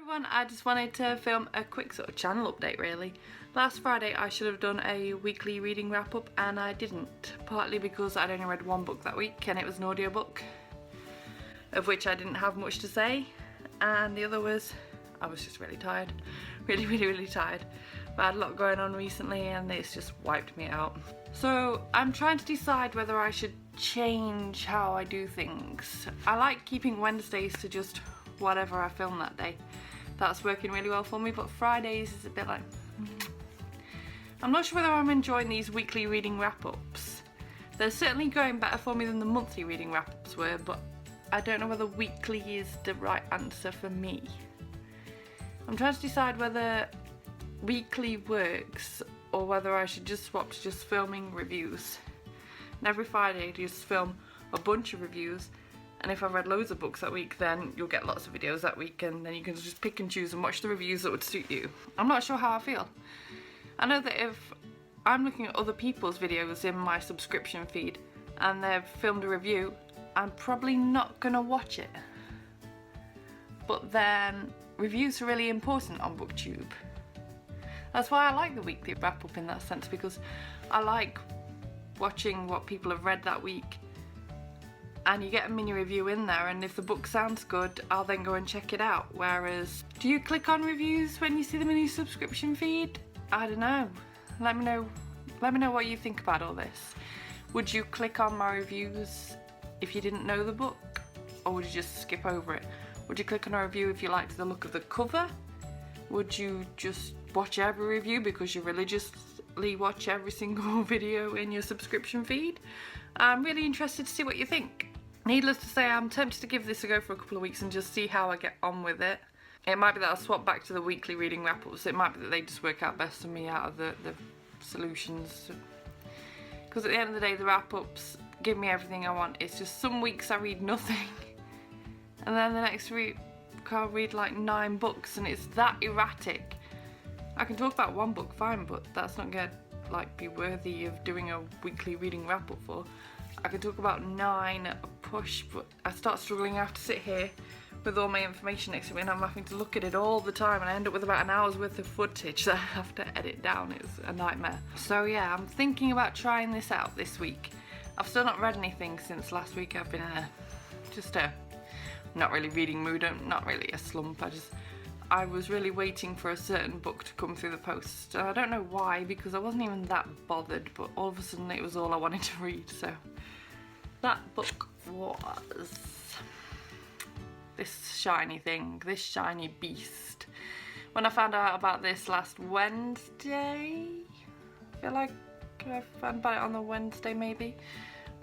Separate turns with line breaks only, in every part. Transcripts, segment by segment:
everyone, I just wanted to film a quick sort of channel update really. Last Friday I should have done a weekly reading wrap up and I didn't, partly because I'd only read one book that week and it was an audiobook, of which I didn't have much to say, and the other was I was just really tired, really tired. I had a lot going on recently and it's just wiped me out. So I'm trying to decide whether I should change how I do things. I like keeping Wednesdays to just whatever I film that day. That's working really well for me, but Fridays is a bit like... I'm not sure whether I'm enjoying these weekly reading wrap-ups. They're certainly going better for me than the monthly reading wrap-ups were, but I don't know whether weekly is the right answer for me. I'm trying to decide whether weekly works or whether I should just swap to just filming reviews. And every Friday I just film a bunch of reviews, and if I've read loads of books that week then you'll get lots of videos that week and then you can just pick and choose and watch the reviews that would suit you. I'm not sure how I feel. I know that if I'm looking at other people's videos in my subscription feed and they've filmed a review, I'm probably not gonna watch it. But then reviews are really important on BookTube. That's why I like the weekly wrap up in that sense, because I like watching what people have read that week, and you get a mini review in there, and if the book sounds good I'll then go and check it out. Whereas, do you click on reviews when you see them in your subscription feed? I don't know. Let me know what you think about all this. Would you click on my reviews if you didn't know the book, or would you just skip over it? Would you click on a review if you liked the look of the cover? Would you just watch every review because you religiously watch every single video in your subscription feed? I'm really interested to see what you think. Needless to say, I'm tempted to give this a go for a couple of weeks and just see how I get on with it. It might be that I'll swap back to the weekly reading wrap-ups. It might be that they just work out best for me out of the solutions. Because at the end of the day, the wrap-ups give me everything I want. It's just some weeks I read nothing, and then the next week I'll read like 9 books, and it's that erratic. I can talk about one book fine, but that's not gonna like be worthy of doing a weekly reading wrap-up for. I can talk about 9 a push, but I start struggling. I have to sit here with all my information next to me and I'm having to look at it all the time, and I end up with about an hour's worth of footage that I have to edit down. It's a nightmare. So yeah, I'm thinking about trying this out this week. I've still not read anything since last week. I've been in just a not really reading mood, not really a slump. I was really waiting for a certain book to come through the post. I don't know why, because I wasn't even that bothered, but all of a sudden it was all I wanted to read. So that book was this shiny thing, this shiny beast. When I found out about this last Wednesday, I feel like I found about it on the Wednesday maybe,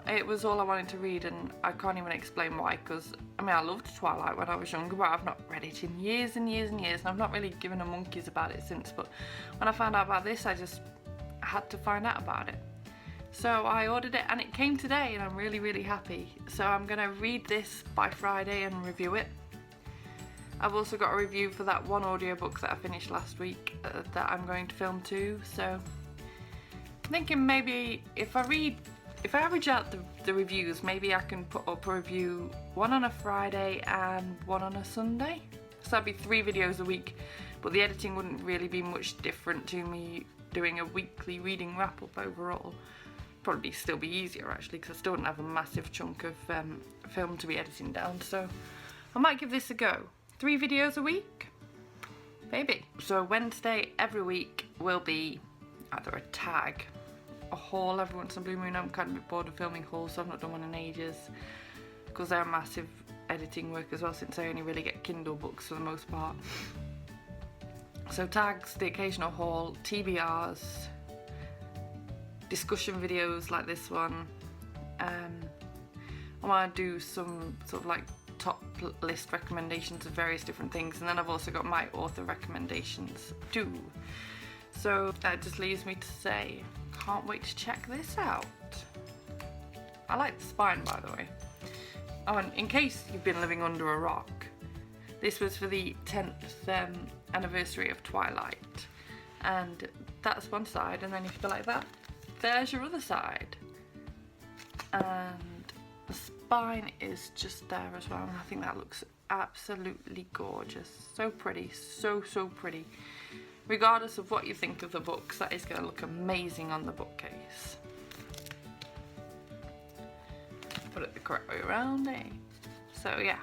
it was all I wanted to read, and I can't even explain why, because I mean I loved Twilight when I was younger, but I've not read it in years and years and years, and I've not really given a monkeys about it since. But when I found out about this, I just had to find out about it. So I ordered it and it came today, and I'm really happy. So I'm gonna read this by Friday and review it. I've also got a review for that one audiobook that I finished last week that I'm going to film too. So I'm thinking maybe if I average out the reviews, maybe I can put up a review, one on a Friday and one on a Sunday. So that'd be 3 videos a week, but the editing wouldn't really be much different to me doing a weekly reading wrap up overall. Probably still be easier actually, because I still don't have a massive chunk of film to be editing down. So I might give this a go. 3 videos a week? Maybe. So Wednesday every week will be either a tag, a haul every once in a blue moon. I'm kind of a bit bored of filming hauls, so I've not done one in ages, because they're massive editing work as well, since I only really get Kindle books for the most part. So tags, the occasional haul, TBRs, discussion videos like this one. I want to do some sort of like top list recommendations of various different things, and then I've also got my author recommendations too. So that just leaves me to say, can't wait to check this out. I like the spine, by the way. Oh, and in case you've been living under a rock, this was for the 10th anniversary of Twilight, and that's one side, and then if you go like that, there's your other side, and the spine is just there as well, and I think that looks absolutely gorgeous. So pretty, so pretty. Regardless of what you think of the books, that is going to look amazing on the bookcase. Put it the correct way around, eh? So yeah,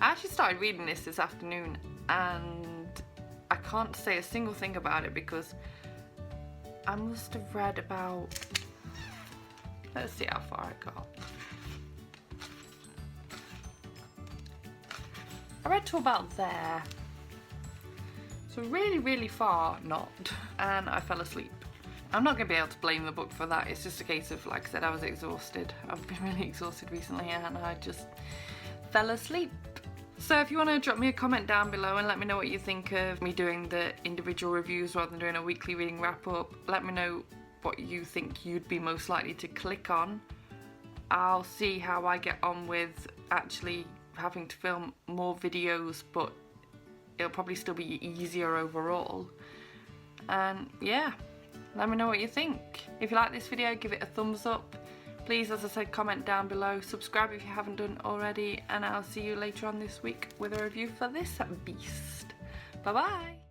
I actually started reading this afternoon and I can't say a single thing about it because I must have read about, let's see how far I got. I read to about there. So really far not, and I fell asleep. I'm not going to be able to blame the book for that, it's just a case of, like I said, I was exhausted. I've been really exhausted recently and I just fell asleep. So if you want to drop me a comment down below and let me know what you think of me doing the individual reviews rather than doing a weekly reading wrap up, let me know what you think you'd be most likely to click on. I'll see how I get on with actually having to film more videos, but it'll probably still be easier overall. And yeah, let me know what you think. If you like this video, give it a thumbs up. Please, as I said, comment down below, subscribe if you haven't done already, and I'll see you later on this week with a review for this beast. Bye bye!